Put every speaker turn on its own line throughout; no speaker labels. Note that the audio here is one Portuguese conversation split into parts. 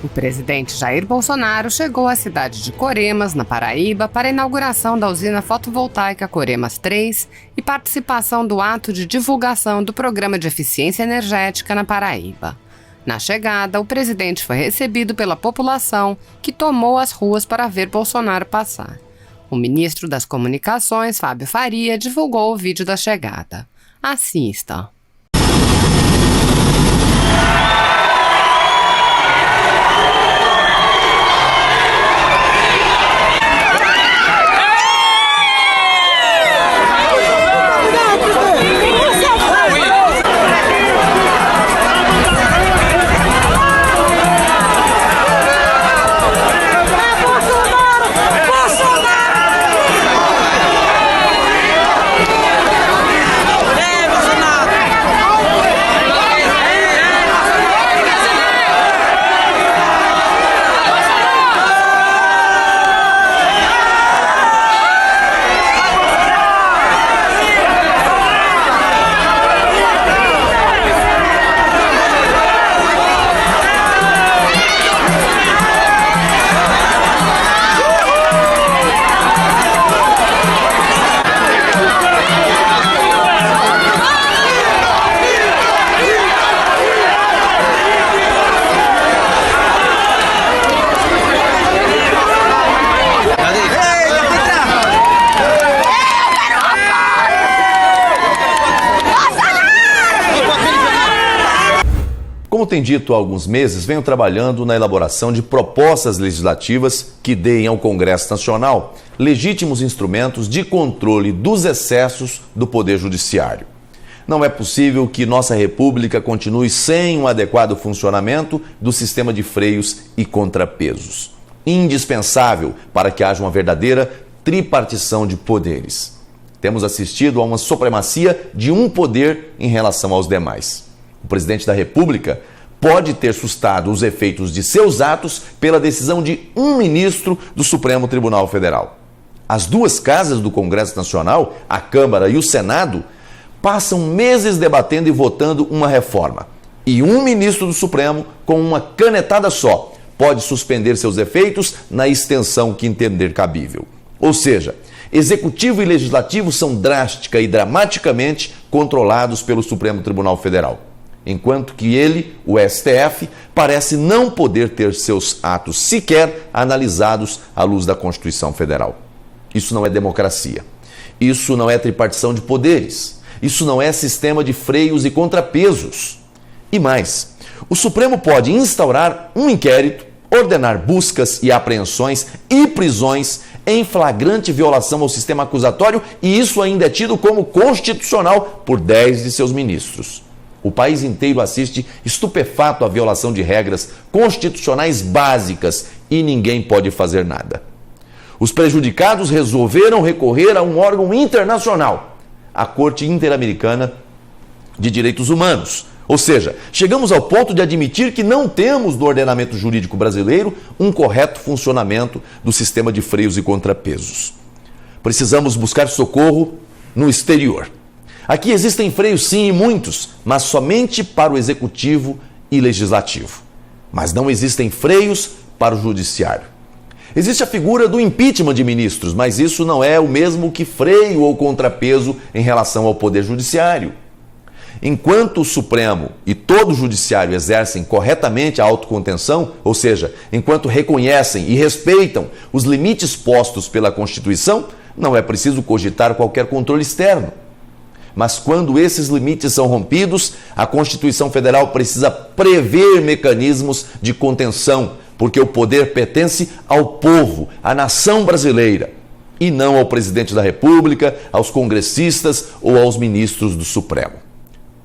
O presidente Jair Bolsonaro chegou à cidade de Coremas, na Paraíba, para a inauguração da usina fotovoltaica Coremas 3 e participação do ato de divulgação do Programa de Eficiência Energética na Paraíba. Na chegada, o presidente foi recebido pela população, que tomou as ruas para ver Bolsonaro passar. O ministro das Comunicações, Fábio Faria, divulgou o vídeo da chegada. Assista.
Como tem dito há alguns meses, venho trabalhando na elaboração de propostas legislativas que deem ao Congresso Nacional legítimos instrumentos de controle dos excessos do Poder Judiciário. Não é possível que nossa República continue sem um adequado funcionamento do sistema de freios e contrapesos. Indispensável para que haja uma verdadeira tripartição de poderes. Temos assistido a uma supremacia de um poder em relação aos demais. O presidente da República pode ter sustado os efeitos de seus atos pela decisão de um ministro do Supremo Tribunal Federal. As duas casas do Congresso Nacional, a Câmara e o Senado, passam meses debatendo e votando uma reforma. E um ministro do Supremo, com uma canetada só, pode suspender seus efeitos na extensão que entender cabível. Ou seja, Executivo e Legislativo são drástica e dramaticamente controlados pelo Supremo Tribunal Federal. Enquanto que ele, o STF, parece não poder ter seus atos sequer analisados à luz da Constituição Federal. Isso não é democracia. Isso não é tripartição de poderes. Isso não é sistema de freios e contrapesos. E mais, o Supremo pode instaurar um inquérito, ordenar buscas e apreensões e prisões em flagrante violação ao sistema acusatório, e isso ainda é tido como constitucional por 10 de seus ministros. O país inteiro assiste estupefato à violação de regras constitucionais básicas e ninguém pode fazer nada. Os prejudicados resolveram recorrer a um órgão internacional, a Corte Interamericana de Direitos Humanos. Ou seja, chegamos ao ponto de admitir que não temos no ordenamento jurídico brasileiro um correto funcionamento do sistema de freios e contrapesos. Precisamos buscar socorro no exterior. Aqui existem freios sim e muitos, mas somente para o Executivo e Legislativo. Mas não existem freios para o Judiciário. Existe a figura do impeachment de ministros, mas isso não é o mesmo que freio ou contrapeso em relação ao Poder Judiciário. Enquanto o Supremo e todo o Judiciário exercem corretamente a autocontenção, ou seja, enquanto reconhecem e respeitam os limites postos pela Constituição, não é preciso cogitar qualquer controle externo. Mas quando esses limites são rompidos, a Constituição Federal precisa prever mecanismos de contenção, porque o poder pertence ao povo, à nação brasileira, e não ao presidente da República, aos congressistas ou aos ministros do Supremo.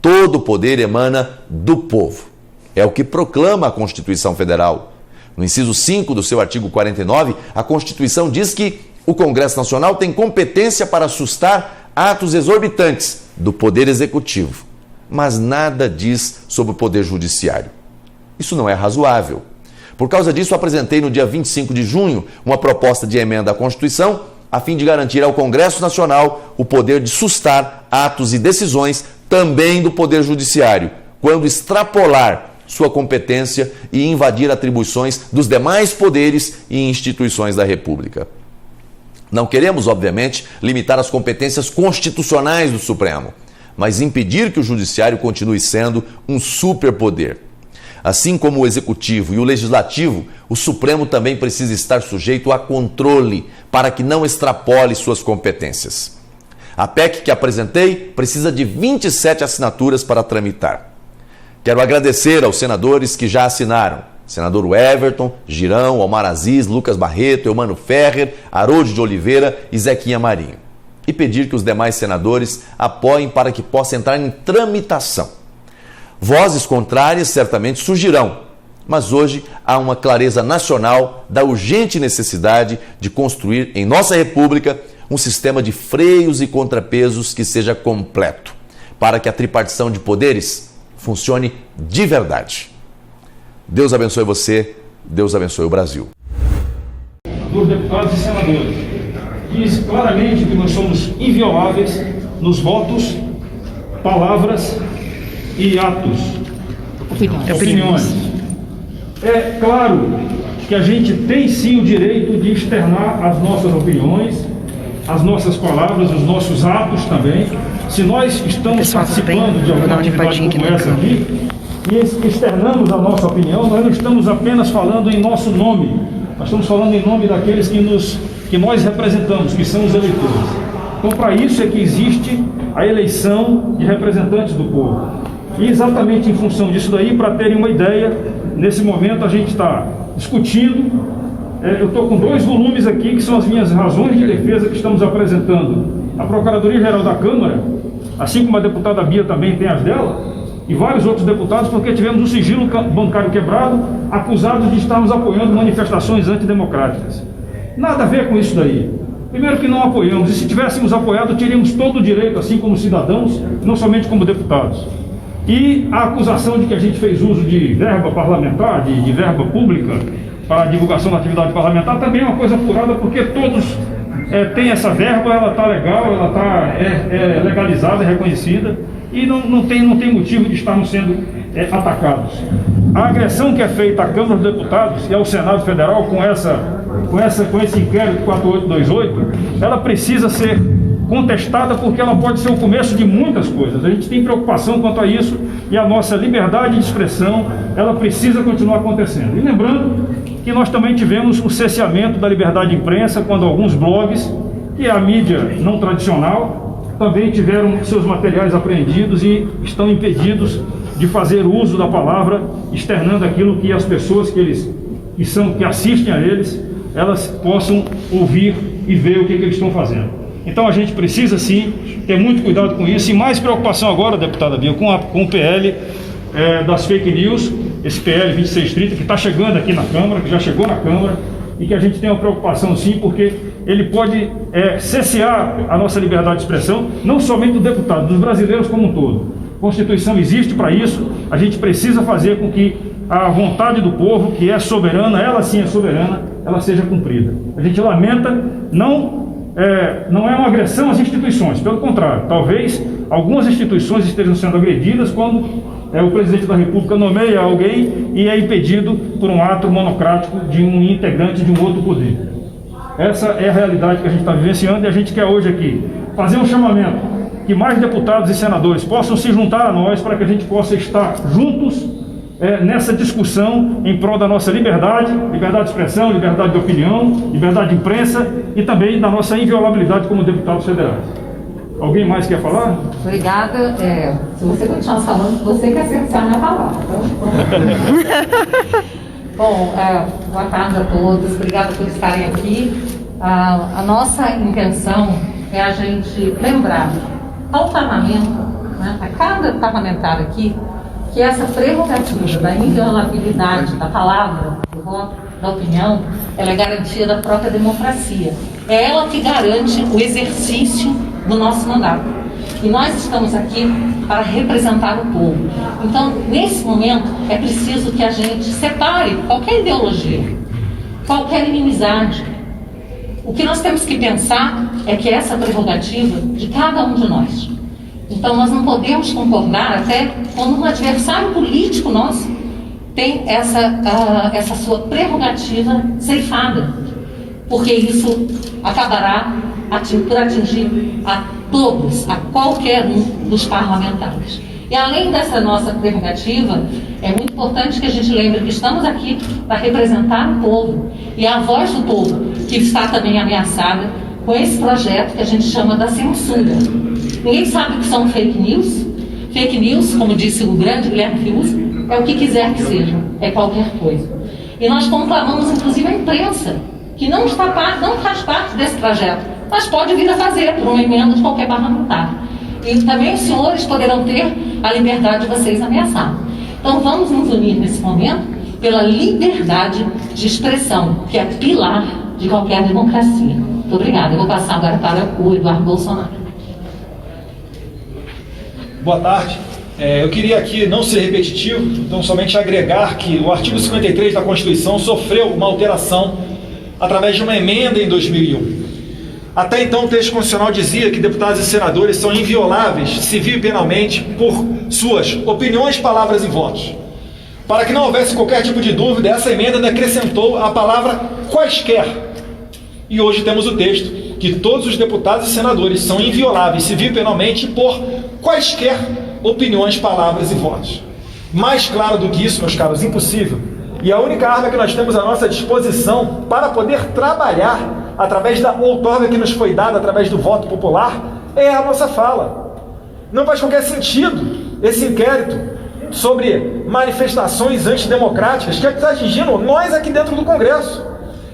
Todo o poder emana do povo. É o que proclama a Constituição Federal. No inciso 5 do seu artigo 49, a Constituição diz que o Congresso Nacional tem competência para sustar atos exorbitantes do Poder Executivo, mas nada diz sobre o Poder Judiciário. Isso não é razoável. Por causa disso, apresentei no dia 25 de junho uma proposta de emenda à Constituição a fim de garantir ao Congresso Nacional o poder de sustar atos e decisões também do Poder Judiciário, quando extrapolar sua competência e invadir atribuições dos demais poderes e instituições da República. Não queremos, obviamente, limitar as competências constitucionais do Supremo, mas impedir que o Judiciário continue sendo um superpoder. Assim como o Executivo e o Legislativo, o Supremo também precisa estar sujeito a controle para que não extrapole suas competências. A PEC que apresentei precisa de 27 assinaturas para tramitar. Quero agradecer aos senadores que já assinaram: senador Everton, Girão, Omar Aziz, Lucas Barreto, Eumano Ferrer, Haroldo de Oliveira e Zequinha Marinho. E pedir que os demais senadores apoiem para que possa entrar em tramitação. Vozes contrárias certamente surgirão, mas hoje há uma clareza nacional da urgente necessidade de construir em nossa República um sistema de freios e contrapesos que seja completo, para que a tripartição de poderes funcione de verdade. Deus abençoe você, Deus abençoe o Brasil.
Dos deputados e senadores, diz claramente que nós somos invioláveis nos votos, palavras e atos, opiniões. É claro que a gente tem sim o direito de externar as nossas opiniões, as nossas palavras, os nossos atos também. Se nós estamos participando de alguma atividade como essa aqui e externamos a nossa opinião, nós não estamos apenas falando em nosso nome, nós estamos falando em nome daqueles que nós representamos, que são os eleitores. Então, para isso é que existe a eleição de representantes do povo. E exatamente em função disso daí, para terem uma ideia, nesse momento a gente está discutindo, eu estou com 2 volumes aqui, que são as minhas razões de defesa que estamos apresentando à Procuradoria-Geral da Câmara, assim como a deputada Bia também tem as dela, e vários outros deputados, porque tivemos o sigilo bancário quebrado, acusados de estarmos apoiando manifestações antidemocráticas. Nada a ver com isso daí. Primeiro que não apoiamos, e se tivéssemos apoiado, teríamos todo o direito, assim como cidadãos, não somente como deputados. E a acusação de que a gente fez uso de verba parlamentar, de verba pública, para a divulgação da atividade parlamentar, também é uma coisa apurada, porque todos têm essa verba, ela está legal, ela está legalizada, reconhecida, e não tem motivo de estarmos sendo atacados. A agressão que é feita à Câmara dos Deputados e ao Senado Federal com esse inquérito 4828, ela precisa ser contestada, porque ela pode ser o começo de muitas coisas. A gente tem preocupação quanto a isso, e a nossa liberdade de expressão, ela precisa continuar acontecendo. E lembrando que nós também tivemos o cerceamento da liberdade de imprensa, quando alguns blogs, que é a mídia não tradicional, também tiveram seus materiais apreendidos e estão impedidos de fazer uso da palavra, externando aquilo que as pessoas que assistem a eles, elas possam ouvir e ver o que eles estão fazendo. Então a gente precisa sim ter muito cuidado com isso, e mais preocupação agora, deputada Bia, com o PL das fake news, esse PL 2630 que está chegando aqui na Câmara, que já chegou na Câmara, e que a gente tem uma preocupação sim, porque ele pode cercear a nossa liberdade de expressão, não somente do deputado, dos brasileiros como um todo. A Constituição existe para isso, a gente precisa fazer com que a vontade do povo, que é soberana, ela sim é soberana, ela seja cumprida. A gente lamenta, não é uma agressão às instituições, pelo contrário, talvez algumas instituições estejam sendo agredidas quando o presidente da República nomeia alguém e é impedido por um ato monocrático de um integrante de um outro poder. Essa é a realidade que a gente está vivenciando, e a gente quer hoje aqui fazer um chamamento que mais deputados e senadores possam se juntar a nós, para que a gente possa estar juntos nessa discussão em prol da nossa liberdade de expressão, liberdade de opinião, liberdade de imprensa, e também da nossa inviolabilidade como deputados federais. Alguém mais quer falar?
Obrigada. Se você continuar falando, você quer cercear a minha palavra. Bom, boa tarde a todos. Obrigada por estarem aqui. A nossa intenção é a gente lembrar ao parlamento, a cada parlamentar aqui, que essa prerrogativa da inviolabilidade da palavra, do voto, da opinião, ela é garantia da própria democracia. É ela que garante o exercício do nosso mandato. E nós estamos aqui para representar o povo. Então, nesse momento, é preciso que a gente separe qualquer ideologia, qualquer inimizade. O que nós temos que pensar é que essa é a prerrogativa de cada um de nós. Então, nós não podemos concordar, até quando um adversário político nosso tem essa sua prerrogativa ceifada, porque isso acabará por atingir a todos, a qualquer um dos parlamentares. E além dessa nossa prerrogativa, é muito importante que a gente lembre que estamos aqui para representar o povo, e é a voz do povo que está também ameaçada com esse projeto que a gente chama da censura. Ninguém sabe o que são fake news. Fake news, como disse o grande Guilherme Fiuza, é o que quiser que seja, é qualquer coisa. E nós conclamamos, inclusive, a imprensa, que não faz parte desse trajeto, mas pode vir a fazer por uma emenda de qualquer parlamentar. E também os senhores poderão ter a liberdade de vocês ameaçar. Então vamos nos unir nesse momento pela liberdade de expressão, que é pilar de qualquer democracia. Muito obrigada. Eu vou passar agora para o Eduardo Bolsonaro.
Boa tarde. Eu queria aqui não ser repetitivo, então somente agregar que o artigo 53 da Constituição sofreu uma alteração através de uma emenda em 2001. Até então o texto constitucional dizia que deputados e senadores são invioláveis civil e penalmente por suas opiniões, palavras e votos. Para que não houvesse qualquer tipo de dúvida, essa emenda acrescentou a palavra quaisquer. E hoje temos o texto que todos os deputados e senadores são invioláveis civil e penalmente por quaisquer opiniões, palavras e votos. Mais claro do que isso, meus caros, impossível. E a única arma que nós temos à nossa disposição para poder trabalhar através da outorga que nos foi dada através do voto popular é a nossa fala. Não faz qualquer sentido esse inquérito sobre manifestações antidemocráticas que está atingindo nós aqui dentro do Congresso.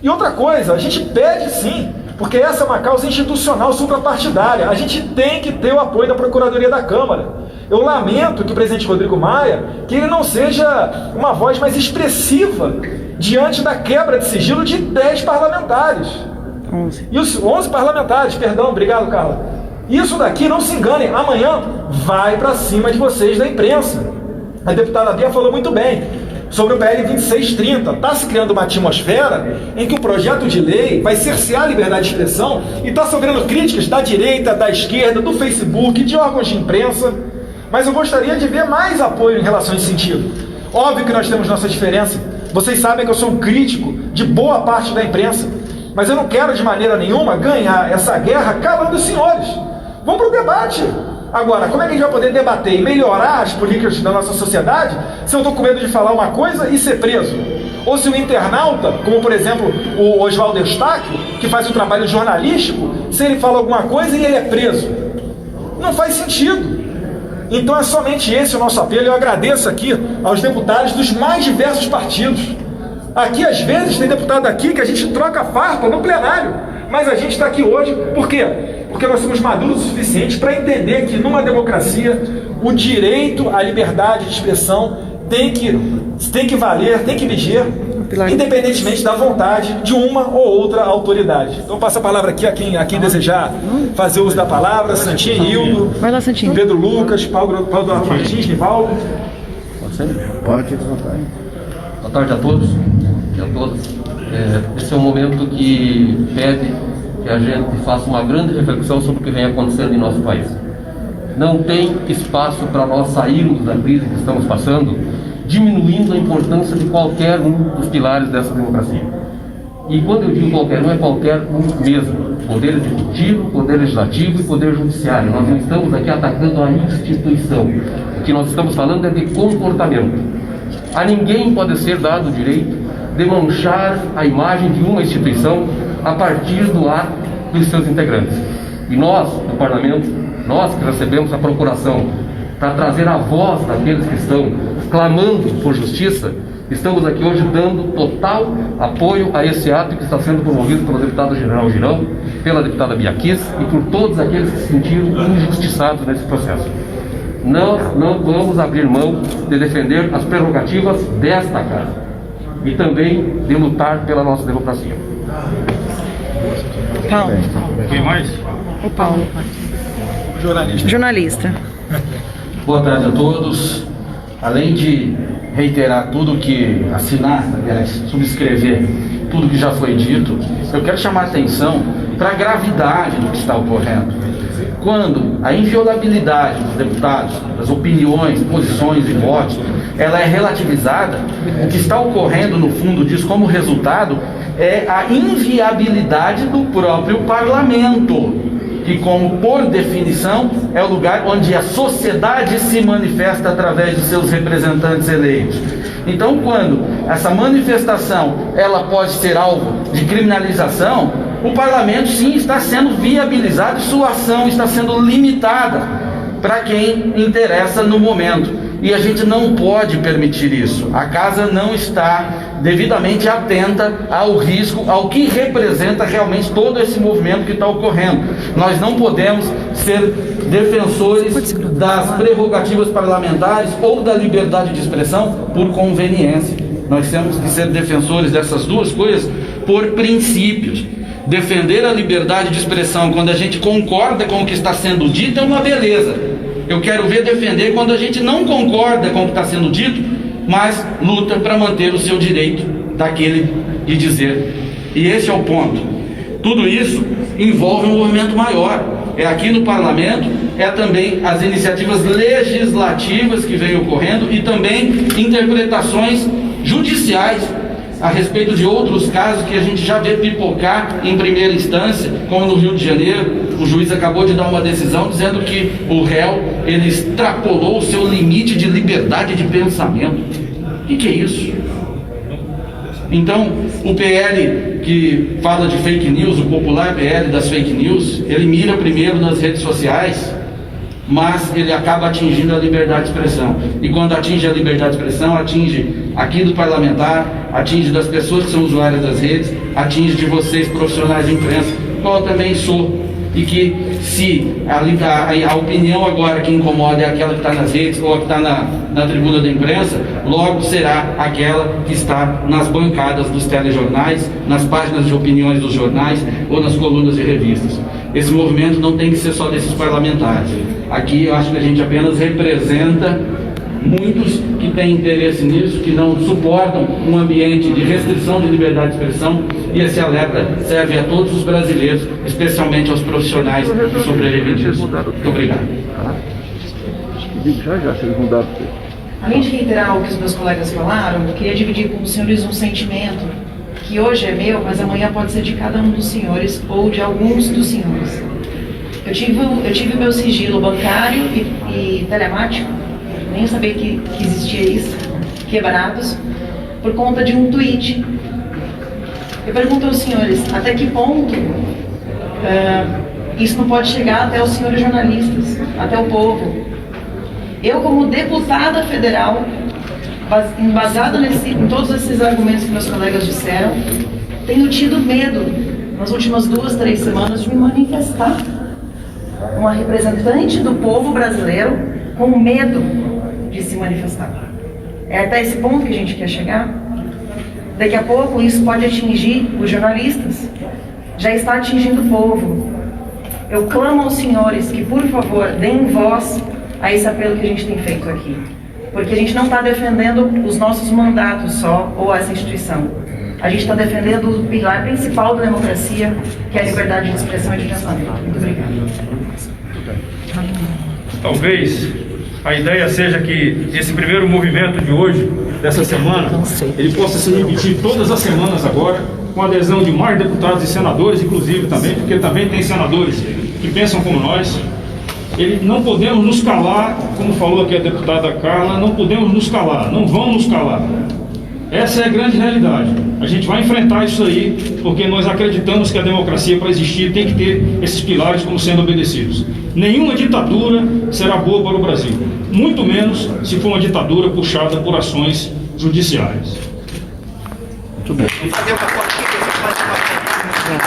E outra coisa, a gente pede sim, porque essa é uma causa institucional suprapartidária, a gente tem que ter o apoio da Procuradoria da Câmara. Eu lamento que o presidente Rodrigo Maia, que ele não seja uma voz mais expressiva diante da quebra de sigilo de 10 parlamentares. 11. E os 11 parlamentares, perdão, obrigado, Carla. Isso daqui, não se enganem, amanhã vai para cima de vocês da imprensa. A deputada Bia falou muito bem sobre o PL 2630. Está se criando uma atmosfera em que o projeto de lei vai cercear a liberdade de expressão e está sofrendo críticas da direita, da esquerda, do Facebook, de órgãos de imprensa. Mas eu gostaria de ver mais apoio em relação a esse sentido. Óbvio que nós temos nossa diferença. Vocês sabem que eu sou um crítico de boa parte da imprensa. Mas eu não quero de maneira nenhuma ganhar essa guerra calando os senhores. Vamos para o debate. Agora, como é que a gente vai poder debater e melhorar as políticas da nossa sociedade se eu estou com medo de falar uma coisa e ser preso? Ou se o internauta, como por exemplo o Oswaldo Eustáquio, que faz um trabalho jornalístico, se ele fala alguma coisa e ele é preso? Não faz sentido. Então é somente esse o nosso apelo. Eu agradeço aqui aos deputados dos mais diversos partidos. Aqui, às vezes, tem deputado aqui que a gente troca farpa no plenário, mas a gente está aqui hoje, por quê? Porque nós somos maduros o suficiente para entender que numa democracia o direito à liberdade de expressão tem que valer, tem que viger, independentemente da vontade de uma ou outra autoridade. Então passo a palavra aqui a quem desejar fazer uso da palavra. Santinha Hildo, Pedro Lucas, Paulo Martins, Nivaldo.
Pode. Boa tarde a todos e a todas. Esse é um momento que pede que a gente faça uma grande reflexão sobre o que vem acontecendo em nosso país. Não tem espaço para nós sairmos da crise que estamos passando, diminuindo a importância de qualquer um dos pilares dessa democracia. E quando eu digo qualquer um, é qualquer um mesmo. Poder executivo, poder legislativo e poder judiciário. Nós não estamos aqui atacando a instituição. O que nós estamos falando é de comportamento. A ninguém pode ser dado o direito de manchar a imagem de uma instituição a partir do ato dos seus integrantes. E nós, do Parlamento, nós que recebemos a procuração para trazer a voz daqueles que estão clamando por justiça, estamos aqui hoje dando total apoio a esse ato que está sendo promovido pelo deputado General Girão, pela deputada Bia Kiss e por todos aqueles que se sentiram injustiçados nesse processo. Nós não vamos abrir mão de defender as prerrogativas desta casa e também de lutar pela nossa democracia.
Paulo.
Quem mais?
O Paulo. Jornalista.
Boa tarde a todos. Além de reiterar tudo que assinar, subscrever tudo que já foi dito, eu quero chamar a atenção para a gravidade do que está ocorrendo. quando a inviolabilidade dos deputados, das opiniões, posições e votos, ela é relativizada, o que está ocorrendo no fundo disso como resultado é a inviabilidade do próprio parlamento, que, como por definição, é o lugar onde a sociedade se manifesta através de seus representantes eleitos. Então, quando essa manifestação ela pode ser alvo de criminalização, o parlamento sim está sendo viabilizado e sua ação está sendo limitada para quem interessa no momento. E a gente não pode permitir isso. A casa não está devidamente atenta ao risco, ao que representa realmente todo esse movimento que está ocorrendo. Nós não podemos ser defensores das prerrogativas parlamentares ou da liberdade de expressão por conveniência. Nós temos que ser defensores dessas duas coisas por princípios. Defender a liberdade de expressão quando a gente concorda com o que está sendo dito é uma beleza. Eu quero ver defender quando a gente não concorda com o que está sendo dito, mas luta para manter o seu direito daquele de dizer. E esse é o ponto. Tudo isso envolve um movimento maior. É aqui no parlamento, é também as iniciativas legislativas que vêm ocorrendo e também interpretações judiciais a respeito de outros casos que a gente já vê pipocar em primeira instância, como no Rio de Janeiro. O juiz acabou de dar uma decisão dizendo que o réu, ele extrapolou o seu limite de liberdade de pensamento. O que é isso? Então, o PL que fala de fake news, o popular PL das fake news, ele mira primeiro nas redes sociais, mas ele acaba atingindo a liberdade de expressão. E quando atinge a liberdade de expressão, atinge aqui do parlamentar, atinge das pessoas que são usuárias das redes, atinge de vocês, profissionais de imprensa, qual eu também sou. E que se a opinião agora que incomoda é aquela que está nas redes ou a que está na tribuna da imprensa, logo será aquela que está nas bancadas dos telejornais, nas páginas de opiniões dos jornais ou nas colunas de revistas. Esse movimento não tem que ser só desses parlamentares. Aqui eu acho que a gente apenas representa muitos que têm interesse nisso, que não suportam um ambiente de restrição de liberdade de expressão, e esse alerta serve a todos os brasileiros, especialmente aos profissionais que sobrevivem disso. Muito obrigado.
Além de reiterar o que os meus colegas falaram, eu queria dividir com os senhores um sentimento que hoje é meu, mas amanhã pode ser de cada um dos senhores ou de alguns dos senhores. Eu tive o meu sigilo bancário e telemático, nem sabia que existia isso, quebrados, por conta de um tweet. Eu pergunto aos senhores, até que ponto isso não pode chegar até os senhores jornalistas, até o povo? Eu, como deputada federal, embasada em todos esses argumentos que meus colegas disseram, tenho tido medo, nas últimas 2, 3 semanas, de me manifestar. Uma representante do povo brasileiro com medo de se manifestar. É até esse ponto que a gente quer chegar. Daqui a pouco isso pode atingir os jornalistas. Já está atingindo o povo. Eu clamo aos senhores que, por favor, deem voz a esse apelo que a gente tem feito aqui. Porque a gente não está defendendo os nossos mandatos só, ou essa instituição. A gente está defendendo o pilar principal da democracia, que é a liberdade de expressão e de pensamento. Muito obrigada.
Talvez a ideia seja que esse primeiro movimento de hoje, dessa semana, ele possa se repetir todas as semanas agora, com a adesão de mais deputados e senadores, inclusive também, porque também tem senadores que pensam como nós. Não podemos nos calar, como falou aqui a deputada Carla, não podemos nos calar, não vamos nos calar. Essa é a grande realidade. A gente vai enfrentar isso aí, porque nós acreditamos que a democracia, para existir, tem que ter esses pilares como sendo obedecidos. Nenhuma ditadura será boa para o Brasil, muito menos se for uma ditadura puxada por ações judiciais.
Muito bem.